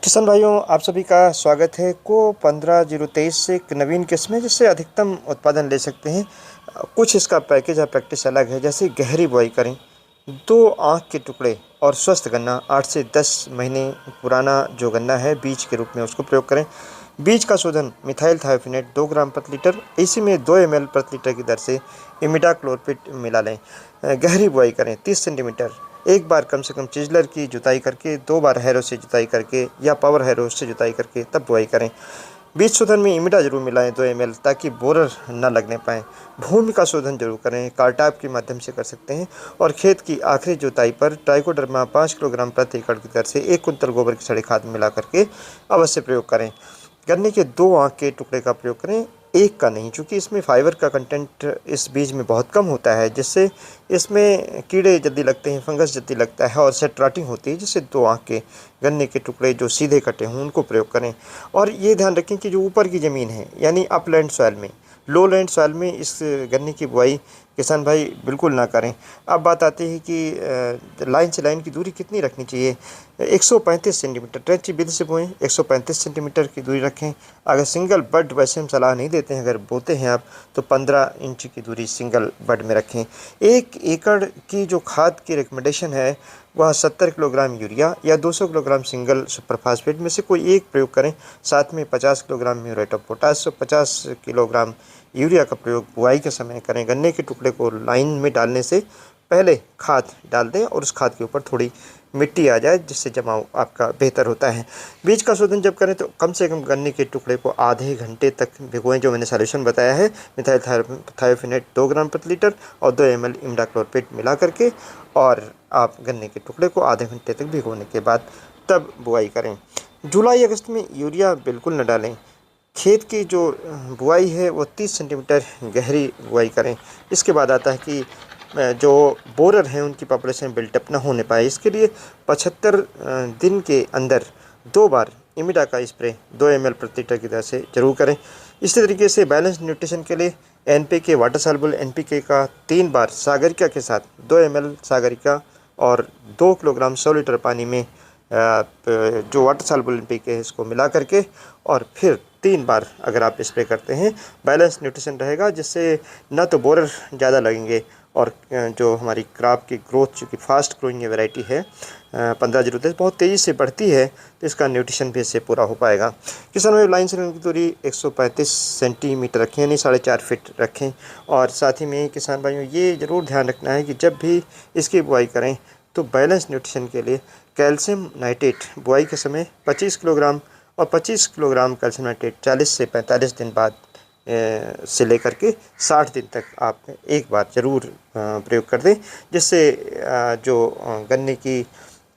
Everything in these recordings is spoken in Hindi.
किसान भाइयों, आप सभी का स्वागत है। को 15-023 से एक नवीन किस्म है जिससे अधिकतम उत्पादन ले सकते हैं। कुछ इसका पैकेज या प्रैक्टिस अलग है। जैसे गहरी बुआई करें, 2 आँख के टुकड़े और स्वस्थ गन्ना 8 से 10 महीने पुराना जो गन्ना है बीज के रूप में उसको प्रयोग करें। बीज का शोधन मिथाइल थायोफिनेट 2 ग्राम प्रति लीटर, इसी में 2 ml प्रति लीटर की दर से इमिडाक्लोरपिड मिला लें। गहरी बुआई करें 30 सेंटीमीटर, एक बार कम से कम चिजलर की जुताई करके, 2 बार हैरो से जुताई करके या पावर हैरो से जुताई करके तब बुआई करें। बीज शोधन में इमिडा जरूर मिलाएं 2 ml, ताकि बोरर न लगने पाए। भूमि का शोधन जरूर करें, कार्टाप के माध्यम से कर सकते हैं। और खेत की आखिरी जुताई पर ट्राइकोडर्मा 5 किलोग्राम प्रति एकड़ की दर से 1 कुंतल गोबर की सड़ी खाद मिला करके अवश्य प्रयोग करें। गन्ने के 2 आँख के टुकड़े का प्रयोग करें, एक का नहीं, क्योंकि इसमें फाइबर का कंटेंट इस बीज में बहुत कम होता है, जिससे इसमें कीड़े जल्दी लगते हैं, फंगस जल्दी लगता है और सेट राटिंग होती है। जिससे 2 आँख के गन्ने के टुकड़े जो सीधे कटे हों उनको प्रयोग करें। और ये ध्यान रखें कि जो ऊपर की ज़मीन है यानी अपलैंड सॉइल में, लो लैंड सॉइल में इस गन्ने की बुआई किसान भाई बिल्कुल ना करें। अब बात आती है कि लाइन से लाइन की दूरी कितनी रखनी चाहिए। 135 सेंटीमीटर ट्रेंची विधि से बोएं, 135 सेंटीमीटर की दूरी रखें। अगर सिंगल बड, वैसे हम सलाह नहीं देते हैं, अगर बोते हैं आप तो 15 इंच की दूरी सिंगल बड में रखें। 1 एकड़ की जो खाद की रिकमेंडेशन है वह 70 किलोग्राम यूरिया या 200 किलोग्राम सिंगल सुपर फास्फेट में से कोई एक प्रयोग करें। साथ में 50 kilogram muriate of potash, 50 kilogram urea का प्रयोग बुआई के समय करें। गन्ने के टुकड़े को लाइन में डालने से पहले खाद डाल दें और उस खाद के ऊपर थोड़ी मिट्टी आ जाए, जिससे जमाव आपका बेहतर होता है। बीज का शोधन जब करें तो कम से कम गन्ने के टुकड़े को आधे घंटे तक भिगोएं, जो मैंने सॉल्यूशन बताया है मिथाइल थायोफिनेट 2 ग्राम प्रति लीटर और 2 ml इमिडाक्लोरपिड मिला करके। और आप गन्ने के टुकड़े को आधे घंटे तक भिगोने के बाद तब बुआई करें। जुलाई अगस्त में यूरिया बिल्कुल न डालें। खेत की जो बुआई है वो 30 सेंटीमीटर गहरी बुआई करें। इसके बाद आता है कि जो बोरर हैं उनकी पॉपुलेशन बिल्टअप न होने पाए, इसके लिए 75 दिन के अंदर 2 बार इमिडा का स्प्रे 2 ml प्रति लीटर की दर से जरूर करें। इसी तरीके से बैलेंस न्यूट्रिशन के लिए NPK, वाटर सॉल्युबल NPK का 3 बार सागरिका के साथ 2 ml सागरिका और 2 किलोग्राम 100 लीटर पानी में जो वाटर सॉल्युबल NPK है इसको मिला करके और फिर 3 बार अगर आप स्प्रे करते हैं, बैलेंस न्यूट्रिशन रहेगा, जिससे न तो बोरर ज़्यादा लगेंगे और जो हमारी क्रॉप की ग्रोथ, चूँकि फास्ट ग्रोइंग वैरायटी है 15-023 बहुत तेज़ी से बढ़ती है, तो इसका न्यूट्रिशन भी इससे पूरा हो पाएगा। किसान भाई, लाइन से लाइन की दूरी 135 सेंटीमीटर रखें, यानी 4.5 फीट रखें। और साथ ही में किसान भाइयों ये ज़रूर ध्यान रखना है कि जब भी इसकी बुआई करें तो बैलेंस न्यूट्रिशन के लिए कैल्शियम नाइट्रेट बुआई के समय 25 किलोग्राम और 25 किलोग्राम कैल्शियम नाइट्रेट 40 से 45 दिन बाद से लेकर के 60 दिन तक आप एक बार ज़रूर प्रयोग कर दें, जिससे जो गन्ने की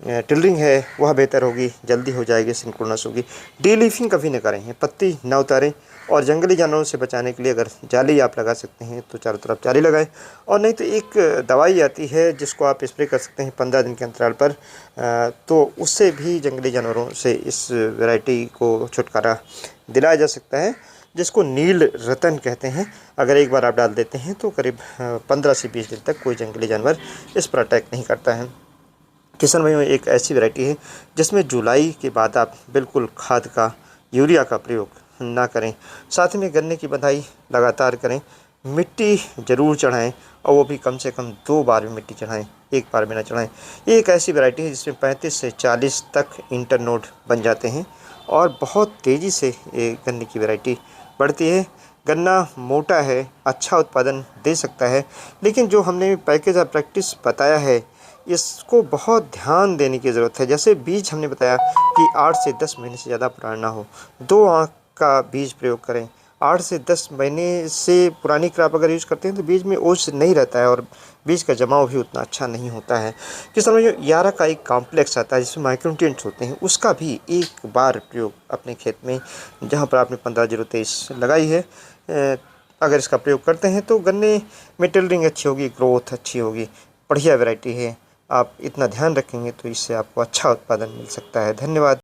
टिलरिंग है वह बेहतर होगी, जल्दी हो जाएगी, सिंक्रोनस होगी। डीलीफिंग कभी न करें, पत्ती न उतारें। और जंगली जानवरों से बचाने के लिए अगर जाली आप लगा सकते हैं तो चारों तरफ जाली लगाएं। और नहीं तो एक दवाई आती है जिसको आप स्प्रे कर सकते हैं 15 दिन के अंतराल पर, तो उससे भी जंगली जानवरों से इस वैरायटी को छुटकारा दिलाया जा सकता है, जिसको नील रतन कहते हैं। अगर एक बार आप डाल देते हैं तो करीब 15 से 20 दिन तक कोई जंगली जानवर इस पर अटैक नहीं करता है। किसान भाइयों, एक ऐसी वैरायटी है जिसमें जुलाई के बाद आप बिल्कुल खाद का, यूरिया का प्रयोग ना करें। साथ में गन्ने की बंधाई लगातार करें, मिट्टी ज़रूर चढ़ाएं और वो भी कम से कम 2 बार में मिट्टी चढ़ाएं, एक बार में ना चढ़ाएं। ये एक ऐसी वैरायटी है जिसमें 35 से 40 तक इंटरनोड बन जाते हैं और बहुत तेज़ी से ये गन्ने की वैरायटी बढ़ती है। गन्ना मोटा है, अच्छा उत्पादन दे सकता है, लेकिन जो हमने पैकेज और प्रैक्टिस बताया है इसको बहुत ध्यान देने की ज़रूरत है। जैसे बीज हमने बताया कि 8 से 10 महीने से ज़्यादा पुराना ना हो, 2 आँख का बीज प्रयोग करें। 8 से 10 महीने से पुरानी क्रॉप अगर यूज़ करते हैं तो बीज में ओस नहीं रहता है और बीज का जमाव भी उतना अच्छा नहीं होता है। कि समझो 11 का एक कॉम्प्लेक्स आता है जिसमें माइक्रोन्यूट्रिएंट्स होते हैं, उसका भी एक बार प्रयोग अपने खेत में जहाँ पर आपने 15-023 लगाई है, अगर इसका प्रयोग करते हैं तो गन्ने में टिलरिंग अच्छी होगी, ग्रोथ अच्छी होगी, बढ़िया वैरायटी है। आप इतना ध्यान रखेंगे तो इससे आपको अच्छा उत्पादन मिल सकता है। धन्यवाद।